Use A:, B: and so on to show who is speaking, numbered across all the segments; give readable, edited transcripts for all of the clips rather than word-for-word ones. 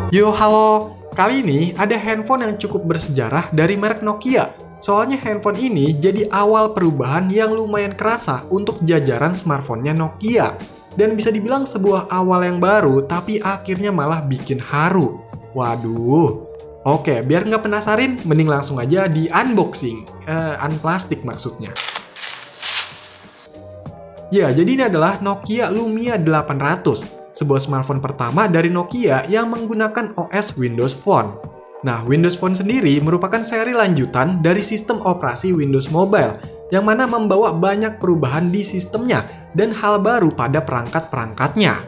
A: Yo halo, kali ini ada handphone yang cukup bersejarah dari merek Nokia. Soalnya handphone ini jadi awal perubahan yang lumayan kerasa untuk jajaran smartphone-nya Nokia. Dan bisa dibilang sebuah awal yang baru, tapi akhirnya malah bikin haru. Waduh. Oke, biar nggak penasarin, mending langsung aja di unboxing. Unplastik maksudnya. Ya, jadi ini adalah Nokia Lumia 800. Sebuah smartphone pertama dari Nokia yang menggunakan OS Windows Phone. Nah, Windows Phone sendiri merupakan seri lanjutan dari sistem operasi Windows Mobile, yang mana membawa banyak perubahan di sistemnya dan hal baru pada perangkat-perangkatnya.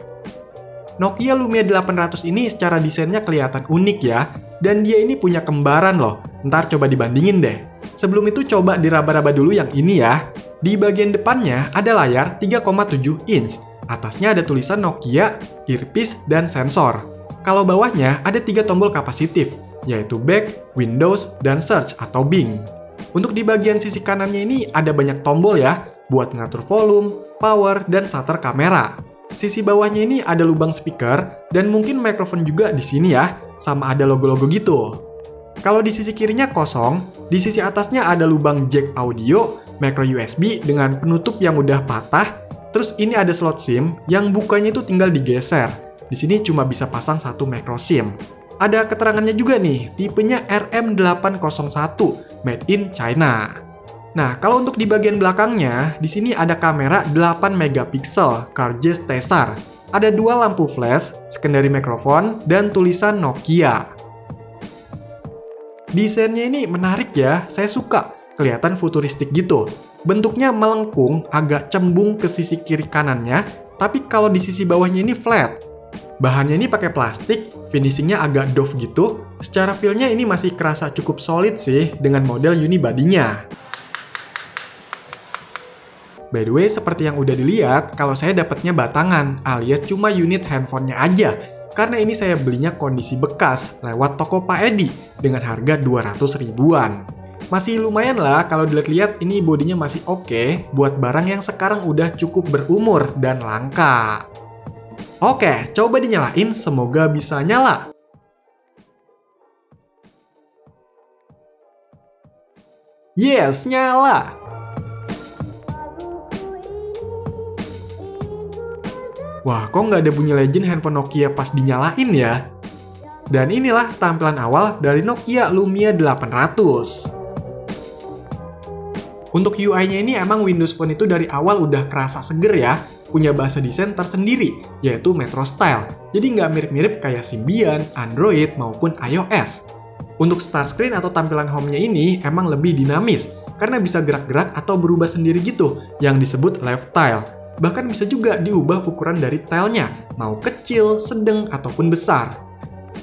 A: Nokia Lumia 800 ini secara desainnya kelihatan unik ya, dan dia ini punya kembaran loh. Ntar coba dibandingin deh. Sebelum itu coba diraba-raba dulu yang ini ya. Di bagian depannya ada layar 3,7 inch. Atasnya ada tulisan Nokia, earpiece, dan sensor. Kalau bawahnya ada 3 tombol kapasitif, yaitu Back, Windows, dan Search atau Bing. Untuk di bagian sisi kanannya ini ada banyak tombol ya, buat ngatur volume, power, dan shutter kamera. Sisi bawahnya ini ada lubang speaker, dan mungkin mikrofon juga di sini ya, sama ada logo-logo gitu. Kalau di sisi kirinya kosong, di sisi atasnya ada lubang jack audio, micro USB dengan penutup yang udah patah. Terus ini ada slot SIM yang bukanya itu tinggal digeser. Di sini cuma bisa pasang satu micro SIM. Ada keterangannya juga nih, tipenya RM801, made in China. Nah, kalau untuk di bagian belakangnya, di sini ada kamera 8 megapiksel Carglass Tessar. Ada 2 lampu flash, secondary microphone, dan tulisan Nokia. Desainnya ini menarik ya, saya suka. Kelihatan futuristik gitu. Bentuknya melengkung, agak cembung ke sisi kiri kanannya, tapi kalau di sisi bawahnya ini flat. Bahannya ini pakai plastik, finishingnya agak doff gitu. Secara feel-nya ini masih kerasa cukup solid sih dengan model unibody-nya. By the way, seperti yang udah dilihat, kalau saya dapatnya batangan, alias cuma unit handphonenya aja. Karena ini saya belinya kondisi bekas, lewat toko Pak Edi, dengan harga 200 ribuan. Masih lumayan lah kalau dilihat-lihat ini bodinya masih oke buat barang yang sekarang udah cukup berumur dan langka. Oke, coba dinyalain, semoga bisa nyala. Yes, nyala! Wah, kok nggak ada bunyi legend handphone Nokia pas dinyalain ya? Dan inilah tampilan awal dari Nokia Lumia 800. Untuk UI-nya ini emang Windows Phone itu dari awal udah kerasa seger ya, punya bahasa desain tersendiri, yaitu Metro Style. Jadi nggak mirip-mirip kayak Symbian, Android, maupun iOS. Untuk start screen atau tampilan home-nya ini emang lebih dinamis, karena bisa gerak-gerak atau berubah sendiri gitu, yang disebut live tile. Bahkan bisa juga diubah ukuran dari tile-nya, mau kecil, sedang, ataupun besar.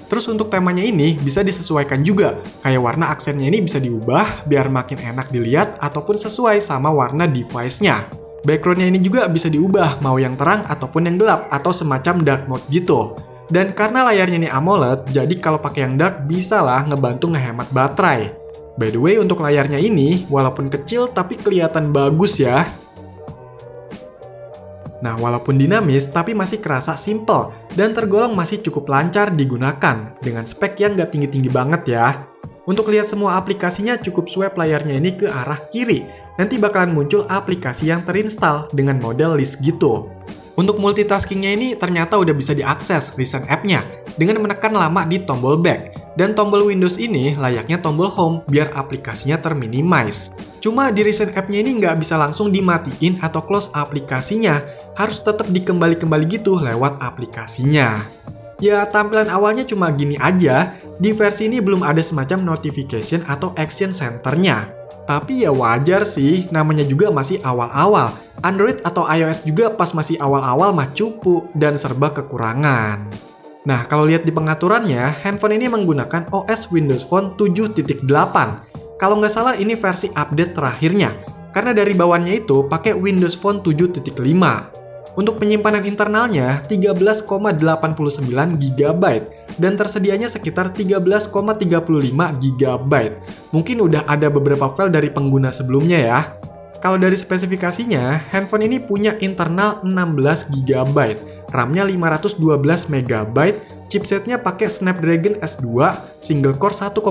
A: Terus untuk temanya ini bisa disesuaikan juga, kayak warna aksennya ini bisa diubah biar makin enak dilihat ataupun sesuai sama warna device-nya. Background-nya ini juga bisa diubah, mau yang terang ataupun yang gelap atau semacam dark mode gitu. Dan karena layarnya ini AMOLED, jadi kalau pakai yang dark bisa lah ngebantu ngehemat baterai. By the way, untuk layarnya ini, walaupun kecil tapi kelihatan bagus ya. Nah, walaupun dinamis, tapi masih kerasa simple dan tergolong masih cukup lancar digunakan dengan spek yang nggak tinggi-tinggi banget ya. Untuk lihat semua aplikasinya cukup swipe layarnya ini ke arah kiri. Nanti bakalan muncul aplikasi yang terinstall dengan model list gitu. Untuk multitaskingnya ini ternyata udah bisa diakses recent app-nya dengan menekan lama di tombol back. Dan tombol Windows ini layaknya tombol home biar aplikasinya terminimize. Cuma di recent app-nya ini nggak bisa langsung dimatiin atau close aplikasinya. Harus tetap dikembali-kembali gitu lewat aplikasinya. Ya, tampilan awalnya cuma gini aja. Di versi ini belum ada semacam notification atau action center-nya. Tapi ya wajar sih, namanya juga masih awal-awal. Android atau iOS juga pas masih awal-awal mah cupu dan serba kekurangan. Nah, kalau lihat di pengaturannya, handphone ini menggunakan OS Windows Phone 7.8. Kalau nggak salah ini versi update terakhirnya, karena dari bawahnya itu pakai Windows Phone 7.5. Untuk penyimpanan internalnya 13,89 GB dan tersedianya sekitar 13,35 GB. Mungkin udah ada beberapa file dari pengguna sebelumnya ya. Kalau dari spesifikasinya, handphone ini punya internal 16 GB, RAM-nya 512 MB, chipsetnya pakai Snapdragon S2, single core 1,4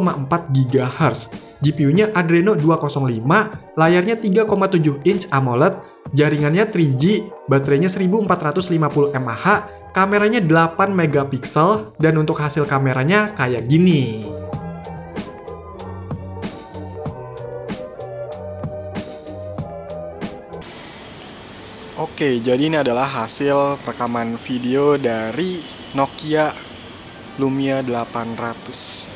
A: GHz, GPU-nya Adreno 205, layarnya 3,7 inch AMOLED, jaringannya 3G, baterainya 1450 mAh, kameranya 8 megapiksel, dan untuk hasil kameranya kayak gini. Oke, jadi ini adalah hasil rekaman video dari Nokia Lumia 800.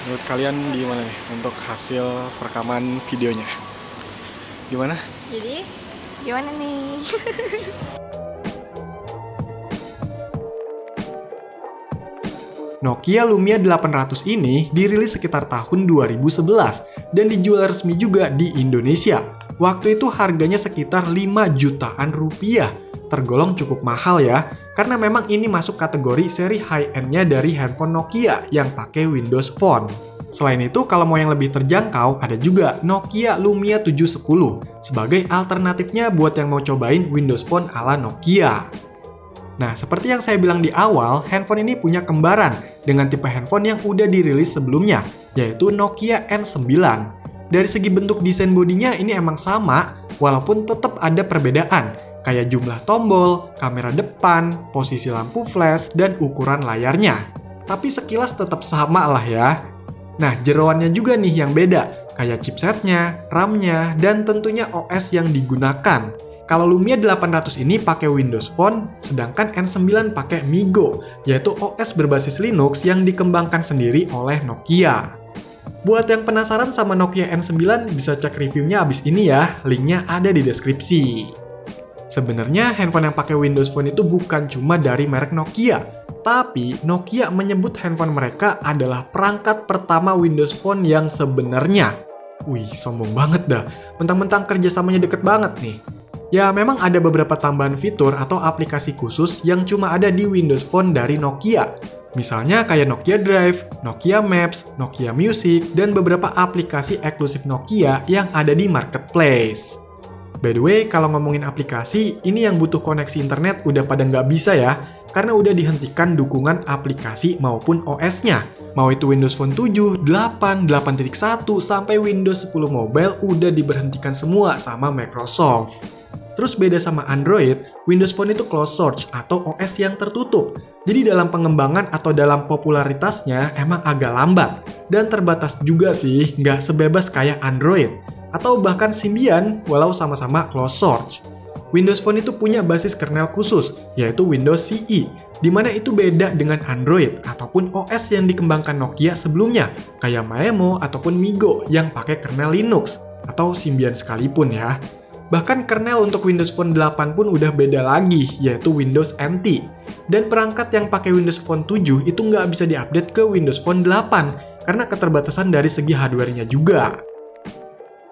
A: Menurut kalian gimana nih untuk hasil rekaman videonya? Gimana?
B: Jadi, gimana nih?
A: Nokia Lumia 800 ini dirilis sekitar tahun 2011 dan dijual resmi juga di Indonesia. Waktu itu harganya sekitar 5 jutaan rupiah. Tergolong cukup mahal ya, karena memang ini masuk kategori seri high-end-nya dari handphone Nokia yang pakai Windows Phone. Selain itu, kalau mau yang lebih terjangkau, ada juga Nokia Lumia 710 sebagai alternatifnya buat yang mau cobain Windows Phone ala Nokia. Nah, seperti yang saya bilang di awal, handphone ini punya kembaran dengan tipe handphone yang udah dirilis sebelumnya, yaitu Nokia N9. Dari segi bentuk desain bodinya ini emang sama, walaupun tetap ada perbedaan, kayak jumlah tombol, kamera depan, posisi lampu flash, dan ukuran layarnya. Tapi sekilas tetap sama lah ya. Nah, jeroannya juga nih yang beda, kayak chipsetnya, RAM-nya, dan tentunya OS yang digunakan. Kalau Lumia 800 ini pakai Windows Phone, sedangkan N9 pakai MiGo, yaitu OS berbasis Linux yang dikembangkan sendiri oleh Nokia. Buat yang penasaran sama Nokia N9, bisa cek reviewnya abis ini ya, linknya ada di deskripsi. Sebenarnya handphone yang pakai Windows Phone itu bukan cuma dari merek Nokia, tapi Nokia menyebut handphone mereka adalah perangkat pertama Windows Phone yang sebenarnya. Wih, sombong banget dah, mentang-mentang kerjasamanya deket banget nih. Ya, memang ada beberapa tambahan fitur atau aplikasi khusus yang cuma ada di Windows Phone dari Nokia. Misalnya kayak Nokia Drive, Nokia Maps, Nokia Music, dan beberapa aplikasi eksklusif Nokia yang ada di marketplace. By the way, kalau ngomongin aplikasi, ini yang butuh koneksi internet udah pada nggak bisa ya, karena udah dihentikan dukungan aplikasi maupun OS-nya. Mau itu Windows Phone 7, 8, 8.1, sampai Windows 10 Mobile udah diberhentikan semua sama Microsoft. Terus beda sama Android, Windows Phone itu closed source atau OS yang tertutup. Jadi dalam pengembangan atau dalam popularitasnya emang agak lambat. Dan terbatas juga sih, nggak sebebas kayak Android. Atau bahkan Symbian, walau sama-sama closed source. Windows Phone itu punya basis kernel khusus, yaitu Windows CE, di mana itu beda dengan Android ataupun OS yang dikembangkan Nokia sebelumnya, kayak Maemo ataupun MiGo yang pakai kernel Linux, atau Symbian sekalipun ya. Bahkan kernel untuk Windows Phone 8 pun udah beda lagi, yaitu Windows NT. Dan perangkat yang pakai Windows Phone 7 itu nggak bisa diupdate ke Windows Phone 8, karena keterbatasan dari segi hardware-nya juga.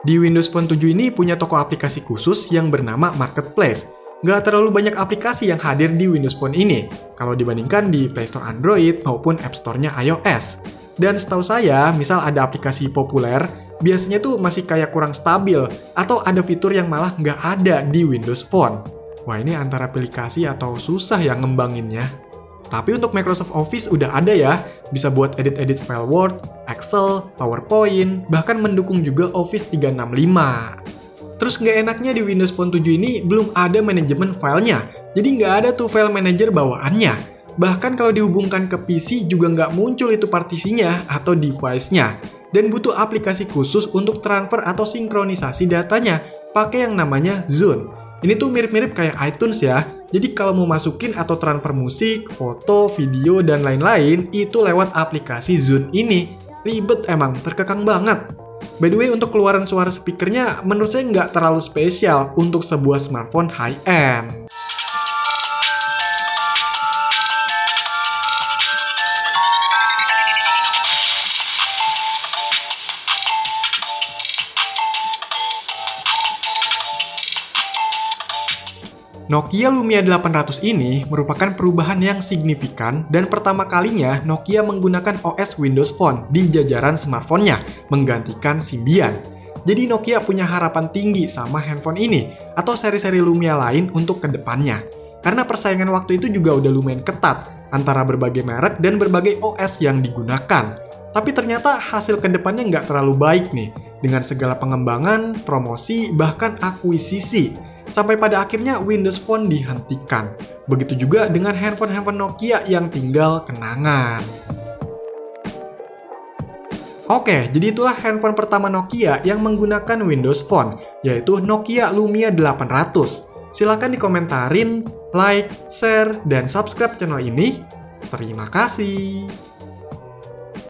A: Di Windows Phone 7 ini punya toko aplikasi khusus yang bernama Marketplace. Nggak terlalu banyak aplikasi yang hadir di Windows Phone ini, kalau dibandingkan di Play Store Android maupun App Store-nya iOS. Dan setahu saya, misal ada aplikasi populer, biasanya tuh masih kayak kurang stabil, atau ada fitur yang malah nggak ada di Windows Phone. Wah, ini antara aplikasi atau susah ya ngembanginnya. Tapi untuk Microsoft Office udah ada ya, bisa buat edit-edit file Word, Excel, PowerPoint, bahkan mendukung juga Office 365. Terus nggak enaknya di Windows Phone 7 ini belum ada manajemen filenya, jadi nggak ada tuh file manager bawaannya. Bahkan kalau dihubungkan ke PC juga nggak muncul itu partisinya atau device-nya. Dan butuh aplikasi khusus untuk transfer atau sinkronisasi datanya, pakai yang namanya Zune. Ini tuh mirip-mirip kayak iTunes ya, jadi kalau mau masukin atau transfer musik, foto, video, dan lain-lain, itu lewat aplikasi Zune ini. Ribet emang, terkekang banget. By the way, untuk keluaran suara speakernya, menurut saya nggak terlalu spesial untuk sebuah smartphone high-end. Nokia Lumia 800 ini merupakan perubahan yang signifikan dan pertama kalinya Nokia menggunakan OS Windows Phone di jajaran smartphone-nya, menggantikan Symbian. Jadi Nokia punya harapan tinggi sama handphone ini atau seri-seri Lumia lain untuk kedepannya. Karena persaingan waktu itu juga udah lumayan ketat antara berbagai merek dan berbagai OS yang digunakan. Tapi ternyata hasil kedepannya nggak terlalu baik nih, dengan segala pengembangan, promosi, bahkan akuisisi. Sampai pada akhirnya Windows Phone dihentikan. Begitu juga dengan handphone-handphone Nokia yang tinggal kenangan. Oke, jadi itulah handphone pertama Nokia yang menggunakan Windows Phone, yaitu Nokia Lumia 800. Silahkan dikomentarin, like, share, dan subscribe channel ini. Terima kasih.